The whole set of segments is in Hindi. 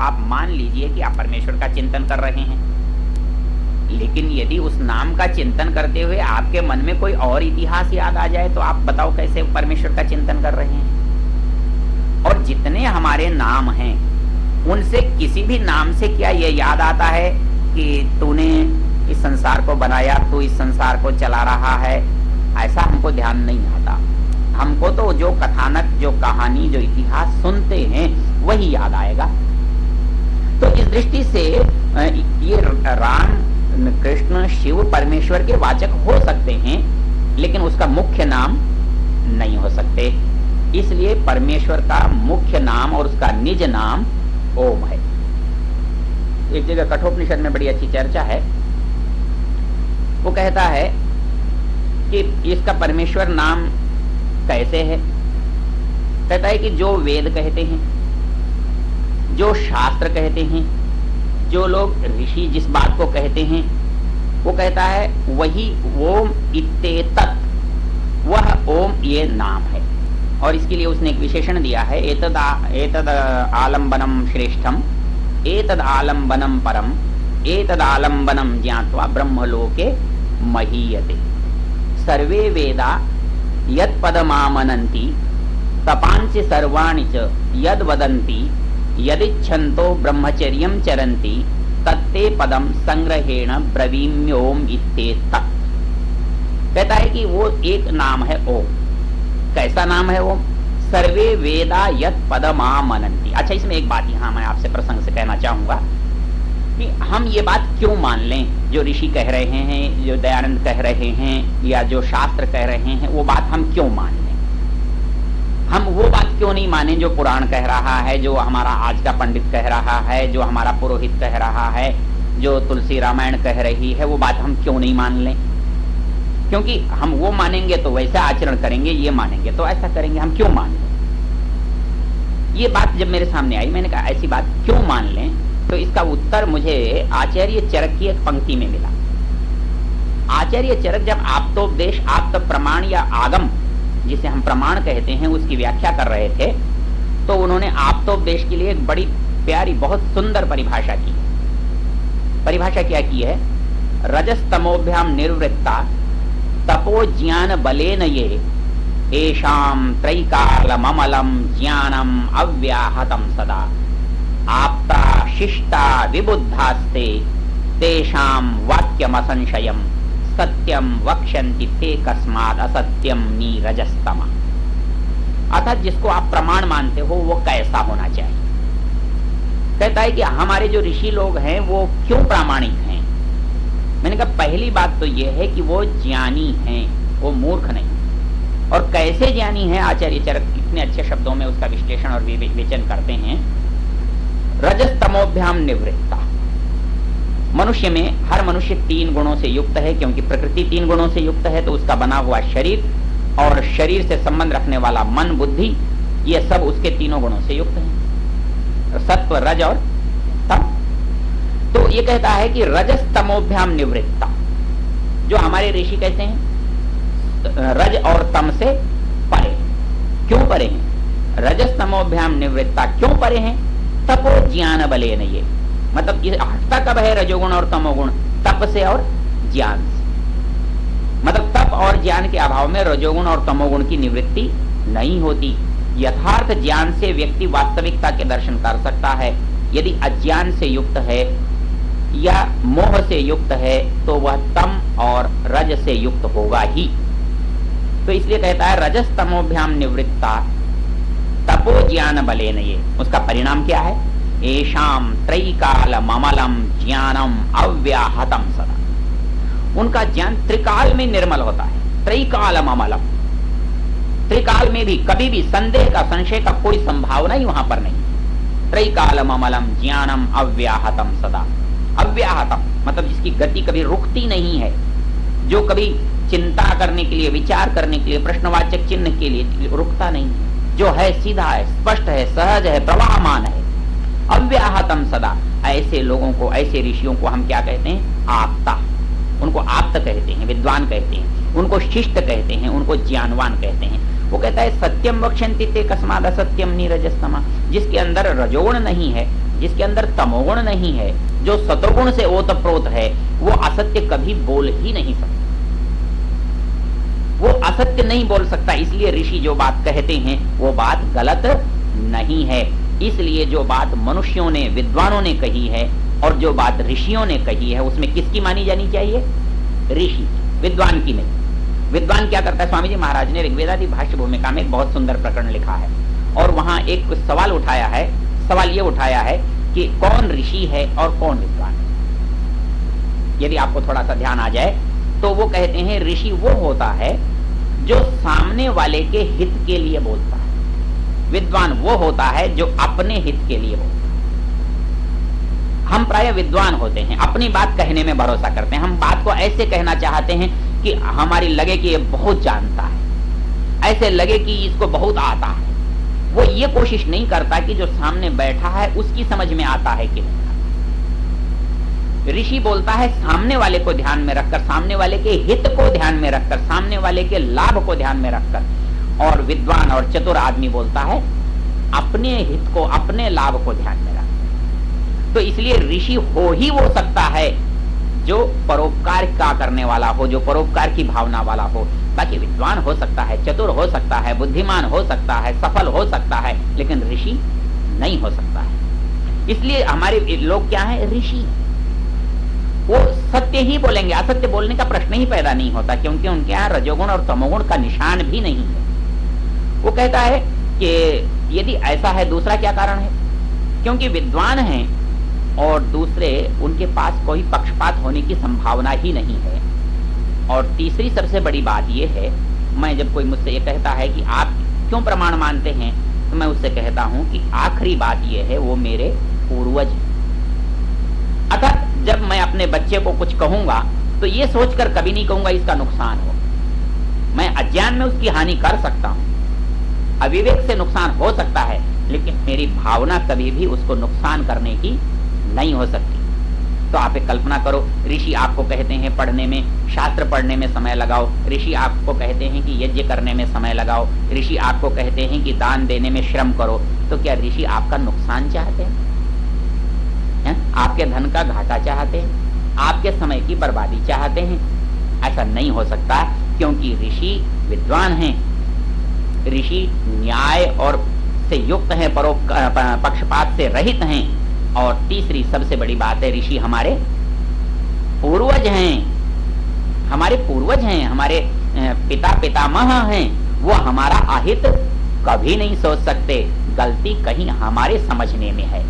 आप मान लीजिए कि आप परमेश्वर का चिंतन कर रहे हैं, लेकिन यदि उस नाम का चिंतन करते हुए आपके मन में कोई और इतिहास याद आ जाए तो आप बताओ कैसे परमेश्वर का चिंतन कर रहे हैं। और जितने हमारे नाम हैं उनसे किसी भी नाम से क्या ये याद आता है कि तूने इस संसार को बनाया, तू इस संसार को चला रहा है, ऐसा हमको ध्यान नहीं आता। हमको तो जो कथानक, जो कहानी, जो इतिहास सुनते हैं वही याद आएगा। तो इस दृष्टि से ये राम, कृष्ण, शिव परमेश्वर के वाचक हो सकते हैं, लेकिन उसका मुख्य नाम नहीं हो सकते। इसलिए परमेश्वर का मुख्य नाम और उसका निज नाम ओम है। एक जगह कठोपनिषद में बड़ी अच्छी चर्चा है। वो कहता है कि इसका परमेश्वर नाम कैसे है। कहता है कि जो वेद कहते हैं, जो शास्त्र कहते हैं, जो लोग ऋषि जिस बात को कहते हैं, वो कहता है वही ओम इत्येतत्, वह ओम ये नाम है। और इसके लिए उसने एक विशेषण दिया है, एतद आलम्बनम श्रेष्ठम, एतद आलम्बनम परम, एतद आलम्बनम ज्ञात्वा ब्रह्मलोके महीयते। सर्वे वेदा यत्पदमामनन्ति तपांसि सर्वाणि च यद वदन्ति यदिच्छन्तो ब्रह्मचर्यं चरन्ति तत्ते पदम संग्रहेण ब्रवीम्योम इत्येतत्। कहता है कि वो एक नाम है ओम। कैसा नाम है वो? सर्वे वेदा यत् पदमामनन्ति। अच्छा, इसमें एक बात यहाँ मैं आपसे प्रसंग से कहना चाहूंगा कि हम ये बात क्यों मान लें, जो ऋषि कह रहे हैं, जो दयानंद कह रहे हैं, या जो शास्त्र कह रहे हैं, वो बात हम क्यों मान लें? हम वो बात क्यों नहीं माने जो पुराण कह रहा है, जो हमारा आज का पंडित कह रहा है, जो हमारा पुरोहित कह रहा है, जो तुलसी रामायण कह रही है, वो बात हम क्यों नहीं मान लें? क्योंकि हम वो मानेंगे तो वैसा आचरण करेंगे, ये मानेंगे तो ऐसा करेंगे। हम क्यों मान लें? ये बात जब मेरे सामने आई, मैंने कहा ऐसी बात क्यों मान लें, तो इसका उत्तर मुझे आचार्य चरक की एक पंक्ति में मिला। आचार्य चरक जब आप्तोपदेश, आप्त प्रमाण या आगम, जिसे हम प्रमाण कहते हैं, उसकी व्याख्या कर रहे थे, तो उन्होंने आप्तोपदेश के लिए एक बड़ी प्यारी, बहुत सुंदर परिभाषा की। परिभाषा क्या की है? रजस्तमोभ्याम निर्वृत्ता तपो ज्ञान बलेन ये एषाम त्रैकालममलम ज्ञानम अव्याहतम सदा आप्ता शिष्टा विबुद्धास्ते तेषाम वाक्यमसंशयम सत्यम वक्ष्यन्ति ते कस्माद् असत्यम नीरजस्तमा। अर्थात जिसको आप प्रमाण मानते हो वो कैसा होना चाहिए। कहता है कि हमारे जो ऋषि लोग हैं वो क्यों प्रामाणिक हैं। मैंने कहा पहली बात तो ये है कि वो ज्ञानी हैं, वो मूर्ख नहीं। और कैसे ज्ञानी हैं? आचार्य चरक इतने अच्छे शब्दों में उसका विश्लेषण और विवेचन करते हैं। रजस्तमोभ्याम निवृत्ता। मनुष्य में, हर मनुष्य 3 गुणों से युक्त है, क्योंकि प्रकृति 3 गुणों से युक्त है, तो उसका बना हुआ शरीर और शरीर से संबंध रखने वाला मन, बुद्धि, ये सब उसके 3 गुणों से युक्त है, सत्व, रज और तम। तो ये कहता है कि रजस्तमोभ्याम निवृत्ता। जो हमारे ऋषि कहते हैं रज और तम से परे। क्यों परे हैं? रजस्तमोभ्याम निवृत्ता क्यों परे हैं? तपो ज्ञान बलेन ये, मतलब ये हटता कब है रजोगुण और तमोगुण? तप से और ज्ञान से। मतलब तप और ज्ञान के अभाव में रजोगुण और तमोगुण की निवृत्ति नहीं होती। यथार्थ ज्ञान से व्यक्ति वास्तविकता के दर्शन कर सकता है। यदि अज्ञान से युक्त है या मोह से युक्त है तो वह तम और रज से युक्त होगा ही। तो इसलिए कहता है रजस्तमोभ्याम निवृत्ता तपो ज्ञान बलेन ये। उसका परिणाम क्या है? एषाम त्रैकाल ममलम ज्ञानम अव्याहतम सदा। उनका ज्ञान त्रिकाल में निर्मल होता है। त्रैकाल ममलम, त्रिकाल में भी कभी भी संदेह का, संशय का कोई संभावना ही वहां पर नहीं। त्रैकाल ममलम ज्ञानम अव्याहतम सदा। अव्याहतम मतलब जिसकी गति कभी रुकती नहीं है, जो कभी चिंता करने के लिए, विचार करने के लिए, प्रश्नवाचक चिन्ह के लिए रुकता नहीं है, जो है सीधा है, स्पष्ट है, सहज है, प्रवाहमान है। अव्याहतम सदा। ऐसे लोगों को, ऐसे ऋषियों को हम क्या कहते हैं? आप्ता। उनको आप्त कहते हैं, विद्वान कहते हैं, उनको शिष्ट कहते हैं, उनको ज्ञानवान कहते हैं। वो कहता है सत्यम वक्ष्यन्ति ते कस्माद् असत्यम नीरजस्तमा। जिसके अंदर रजोगुण नहीं है जिसके अंदर तमोगुण नहीं है, जो सतोगुण से ओतप्रोत है, वो असत्य कभी बोल ही नहीं सकता, वो असत्य नहीं बोल सकता। इसलिए ऋषि जो बात कहते हैं वो बात गलत नहीं है। इसलिए जो बात मनुष्यों ने, विद्वानों ने कही है और जो बात ऋषियों ने कही है, उसमें किसकी मानी जानी चाहिए? ऋषि, विद्वान की नहीं। विद्वान क्या करता है? स्वामी जी महाराज ने ऋग्वेदादि भाष्य भूमिका में एक बहुत सुंदर प्रकरण लिखा है और वहां एक सवाल उठाया है। सवाल ये उठाया है कि कौन ऋषि है और कौन विद्वान है। यदि आपको थोड़ा सा ध्यान आ जाए तो वो कहते हैं ऋषि वो होता है जो सामने वाले के हित के लिए बोलता है, विद्वान वो होता है जो अपने हित के लिए बोलता है। हम प्राय विद्वान होते हैं, अपनी बात कहने में भरोसा करते हैं, हम बात को ऐसे कहना चाहते हैं कि हमारी लगे कि ये बहुत जानता है, ऐसे लगे कि इसको बहुत आता है। वो ये कोशिश नहीं करता कि जो सामने बैठा है उसकी समझ में आता है कि नहीं। ऋषि बोलता है सामने वाले को ध्यान में रखकर, सामने वाले के हित को ध्यान में रखकर, सामने वाले के लाभ को ध्यान में रखकर। और विद्वान और चतुर आदमी बोलता है अपने हित को, अपने लाभ को ध्यान में रखकर। तो इसलिए ऋषि हो ही वो सकता है जो परोपकार का करने वाला हो, जो परोपकार की भावना वाला हो। बाकी विद्वान हो सकता है, चतुर हो सकता है, बुद्धिमान हो सकता है, सफल हो सकता है, लेकिन ऋषि नहीं हो सकता है। इसलिए हमारे लोग क्या है? ऋषि। वो सत्य ही बोलेंगे, असत्य बोलने का प्रश्न ही पैदा नहीं होता, क्योंकि उनके यहाँ रजोगुण और तमोगुण का निशान भी नहीं है। वो कहता है कि यदि ऐसा है, दूसरा क्या कारण है? क्योंकि विद्वान हैं और दूसरे उनके पास कोई पक्षपात होने की संभावना ही नहीं है। और तीसरी सबसे बड़ी बात यह है, मैं जब कोई मुझसे ये कहता है कि आप क्यों प्रमाण मानते हैं, तो मैं उससे कहता हूं कि आखिरी बात यह है, वो मेरे पूर्वज। अतः जब मैं अपने बच्चे को कुछ कहूंगा तो ये सोचकर कभी नहीं कहूंगा इसका नुकसान हो। मैं अज्ञान में उसकी हानि कर सकता हूं, अविवेक से नुकसान हो सकता है, लेकिन मेरी भावना कभी भी उसको नुकसान करने की नहीं हो सकती। तो आप एक कल्पना करो, ऋषि आपको कहते हैं पढ़ने में, शास्त्र पढ़ने में समय लगाओ, ऋषि आपको कहते हैं कि यज्ञ करने में समय लगाओ, ऋषि आपको कहते हैं कि दान देने में श्रम करो, तो क्या ऋषि आपका नुकसान चाहते हैं? आपके धन का घाटा चाहते हैं? आपके समय की बर्बादी चाहते हैं? ऐसा नहीं हो सकता, क्योंकि ऋषि विद्वान हैं, ऋषि न्याय और से युक्त हैं, पक्षपात से रहित हैं। और तीसरी सबसे बड़ी बात है, ऋषि हमारे पूर्वज हैं, हमारे पूर्वज हैं, हमारे पिता पितामह हैं। वो हमारा अहित कभी नहीं सोच सकते, गलती कहीं हमारे समझने में है।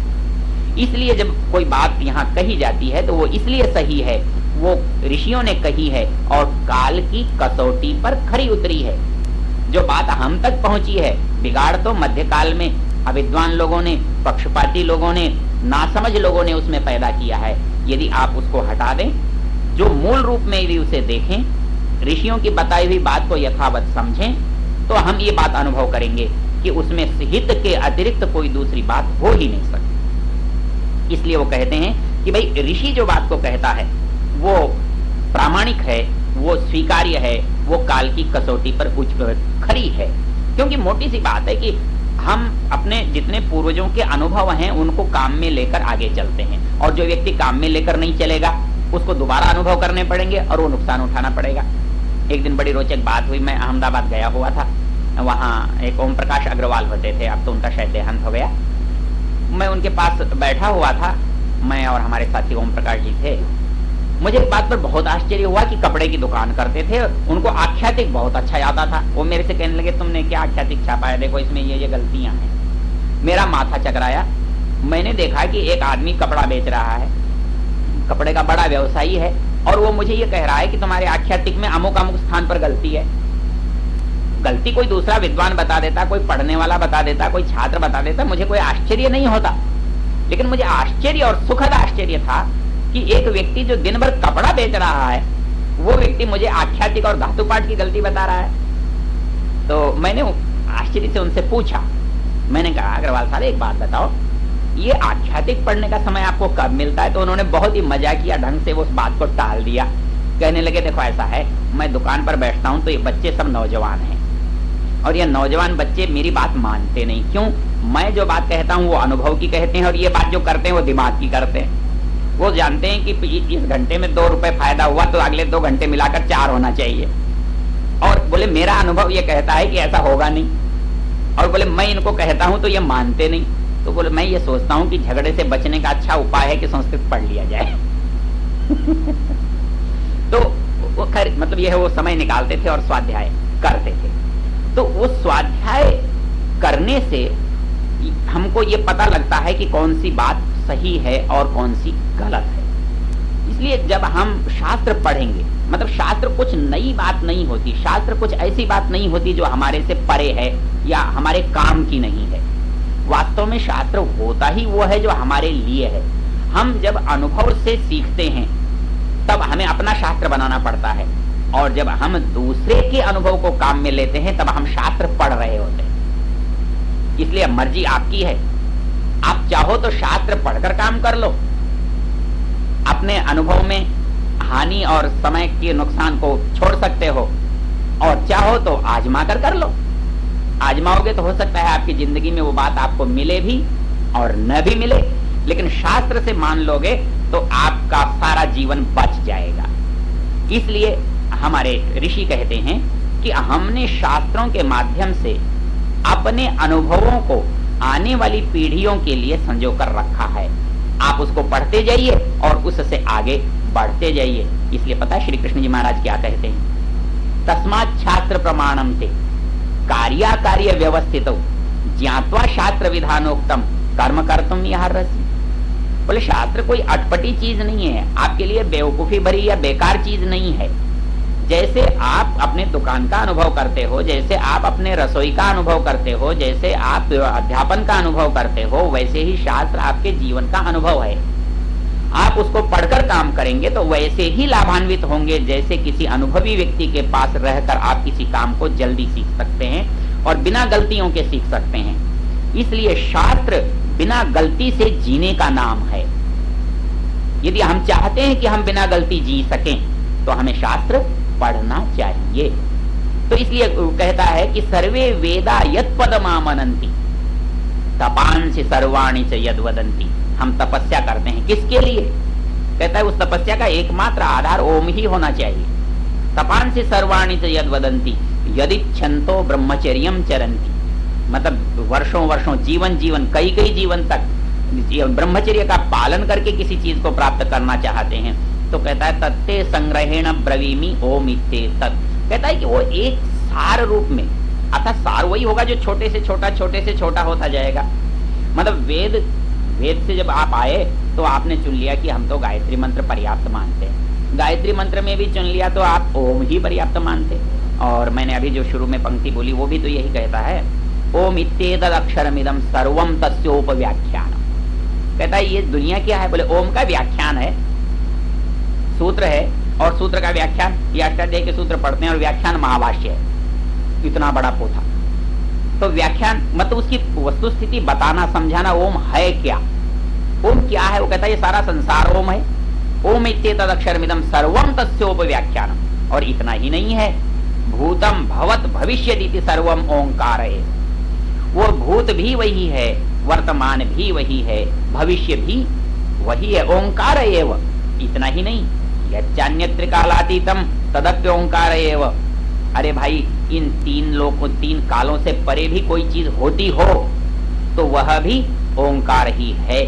इसलिए जब कोई बात यहाँ कही जाती है तो वो इसलिए सही है, वो ऋषियों ने कही है और काल की कसौटी पर खरी उतरी है। जो बात हम तक पहुंची है, बिगाड़ तो मध्यकाल में अविद्वान लोगों ने, पक्षपाती लोगों ने, नासमझ लोगों ने उसमें पैदा किया है। यदि आप उसको हटा दें, जो मूल रूप में यदि उसे देखें, ऋषियों की बताई हुई बात को यथावत समझें, तो हम ये बात अनुभव करेंगे कि उसमें हित के अतिरिक्त कोई दूसरी बात हो ही नहीं सकती। इसलिए वो कहते हैं कि भाई ऋषि जो बात को कहता है वो प्रामाणिक है, वो स्वीकार्य है, वो काल की कसौटी पर खरी है। क्योंकि मोटी सी बात है कि हम अपने जितने पूर्वजों के अनुभव हैं उनको काम में लेकर आगे चलते हैं, और जो व्यक्ति काम में लेकर नहीं चलेगा उसको दोबारा अनुभव करने पड़ेंगे और वो नुकसान उठाना पड़ेगा। एक दिन बड़ी रोचक बात हुई, मैं अहमदाबाद गया हुआ था, वहाँ एक ओम प्रकाश अग्रवाल होते थे, अब तो उनका शायद देहांत हो गया। मैं उनके पास बैठा हुआ था, मैं और हमारे साथी ओम प्रकाश जी थे। मुझे एक बात पर बहुत आश्चर्य हुआ कि कपड़े की दुकान करते थे, उनको आख्यातिक बहुत अच्छा आता था। वो मेरे से कहने लगे तुमने क्या आख्यातिक छापा है, देखो इसमें ये गलतियां हैं। मेरा माथा चकराया। मैंने देखा कि एक आदमी कपड़ा बेच रहा है, कपड़े का बड़ा व्यवसायी है, और वो मुझे ये कह रहा है कि तुम्हारे आख्यातिक में अमुक अमुक स्थान पर गलती है। गलती कोई दूसरा विद्वान बता देता, कोई पढ़ने वाला बता देता, कोई छात्र बता देता, मुझे कोई आश्चर्य नहीं होता। लेकिन मुझे आश्चर्य और सुखद आश्चर्य था कि एक व्यक्ति जो दिन भर कपड़ा बेच रहा है, वो व्यक्ति मुझे आख्यातिक और धातु पाठ की गलती बता रहा है। तो मैंने आश्चर्य से उनसे पूछा, मैंने कहा अग्रवाल साहब एक बात बताओ, ये आख्यातिक पढ़ने का समय आपको कब मिलता है? तो उन्होंने बहुत ही मजाकिया ढंग से उस बात को टाल दिया। कहने लगे देखो ऐसा है, मैं दुकान पर बैठता हूँ तो ये बच्चे सब नौजवान हैं, और ये नौजवान बच्चे मेरी बात मानते नहीं। क्यों? मैं जो बात कहता हूँ वो अनुभव की कहते हैं, और ये बात जो करते हैं वो दिमाग की करते हैं। वो जानते हैं कि इस घंटे में 2 रुपए फायदा हुआ तो अगले 2 घंटे मिलाकर 4 होना चाहिए, और बोले मेरा अनुभव ये कहता है कि ऐसा होगा नहीं, और बोले मैं इनको कहता हूं तो ये मानते नहीं। तो बोले मैं ये सोचता हूं कि झगड़े से बचने का अच्छा उपाय है कि संस्कृत पढ़ लिया जाए। तो वो खैर मतलब ये है, वो समय निकालते थे और स्वाध्याय करते थे। तो वो स्वाध्याय करने से हमको ये पता लगता है कि कौन सी बात सही है और कौन सी गलत है। इसलिए जब हम शास्त्र पढ़ेंगे, मतलब शास्त्र कुछ नई बात नहीं होती, शास्त्र कुछ ऐसी बात नहीं होती जो हमारे से परे है या हमारे काम की नहीं है। वास्तव में शास्त्र होता ही वो है जो हमारे लिए है। हम जब अनुभव से सीखते हैं तब हमें अपना शास्त्र बनाना पड़ता है, और जब हम दूसरे के अनुभव को काम में लेते हैं तब हम शास्त्र पढ़ रहे होते हैं। इसलिए मर्जी आपकी है, आप चाहो तो शास्त्र पढ़कर काम कर लो, अपने अनुभव में हानि और समय के नुकसान को छोड़ सकते हो, और चाहो तो आजमा कर लो। आजमाओगे तो हो सकता है आपकी जिंदगी में वो बात आपको मिले भी और न भी मिले, लेकिन शास्त्र से मान लोगे तो आपका सारा जीवन बच जाएगा। इसलिए हमारे ऋषि कहते हैं कि हमने शास्त्रों के माध्यम से अपने अनुभवों को आने वाली पीढ़ियों के लिए संजो कर रखा है। आप उसको पढ़ते जाइए और उससे आगे बढ़ते जाइए। इसलिए पता है श्री कृष्ण जी महाराज क्या कहते हैं, तस्मात् शास्त्र प्रमाणम ते कार्याकार्य व्यवस्थित ज्ञात्वा शास्त्र विधानोक्तम कर्म कर्तुम यहार्हसि। बोले शास्त्र कोई अटपटी चीज नहीं है, आपके लिए बेवकूफी भरी या बेकार चीज नहीं है। जैसे आप अपने दुकान का अनुभव करते हो, जैसे आप अपने रसोई का अनुभव करते हो, जैसे आप अध्यापन का अनुभव करते हो, वैसे ही शास्त्र आपके जीवन का अनुभव है। आप उसको पढ़कर काम करेंगे तो वैसे ही लाभान्वित होंगे जैसे किसी अनुभवी व्यक्ति के पास रहकर आप किसी काम को जल्दी सीख सकते हैं और बिना गलतियों के सीख सकते हैं। इसलिए शास्त्र बिना गलती से जीने का नाम है। यदि हम चाहते हैं कि हम बिना गलती जी सकें तो हमें शास्त्र पढ़ना चाहिए। तो इसलिए कहता है कि सर्वे वेदा यत् पदमामनन्ति तपांसि सर्वाणि च यद् वदन्ति। हम तपस्या करते हैं किसके लिए? कहता है उस तपस्या का एकमात्र आधार ओम ही होना चाहिए। तपांसि सर्वाणि च यद् वदन्ति यदिच्छन्तो ब्रह्मचर्यम चरन्ति। मतलब वर्षों वर्षों जीवन जीवन कई जीवन तक ब्रह्मचर्य का पालन करके किसी चीज को प्राप्त करना चाहते हैं तो कहता है तत्ते संग्रहेण ब्रवीमि ओम इत्ते तत्। कहता है कि वो एक सार रूप में, अर्थात सार वही होगा जो छोटे से छोटा होता जाएगा। मतलब वेद से जब आप आए तो आपने चुन लिया कि हम तो गायत्री मंत्र पर्याप्त मानते हैं, गायत्री मंत्र में भी चुन लिया तो आप ओम ही पर्याप्त मानते। और मैंने अभी जो शुरू में पंक्ति बोली वो भी तो यही कहता है, ओम इत्येतद् अक्षरमिदं सर्वं तस्योपव्याख्यानम्। कहता है ये दुनिया क्या है? बोले ओम का व्याख्यान है, सूत्र है, और सूत्र का व्याख्यान ये अष्टाध्यायी के सूत्र पढ़ते हैं और व्याख्यान महाभाष्य है, इतना बड़ा पोथा। तो व्याख्यान मतलब उसकी वस्तु स्थिति बताना समझाना ओम है क्या, ओम क्या है। वो कहता है ये सारा संसार ओम है। ओम इत्येतद् अक्षरमिदं सर्वं तस्योपव्याख्यानम्। और इतना ही नहीं है, भूतम भवत भविष्यदिति सर्वम ओंकार है। वो भूत भी वही है, वर्तमान भी वही है, भविष्य भी वही है, ओंकार एव। इतना ही नहीं, यच्चान्यत्र कालातीतम तदप्य ओंकार एव। अरे भाई इन तीन कालों से परे भी कोई चीज होती हो तो वह भी ओंकार ही है।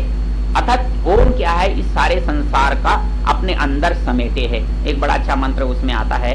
अर्थात ओम क्या है? इस सारे संसार का अपने अंदर समेटे है। एक बड़ा अच्छा मंत्र उसमें आता है,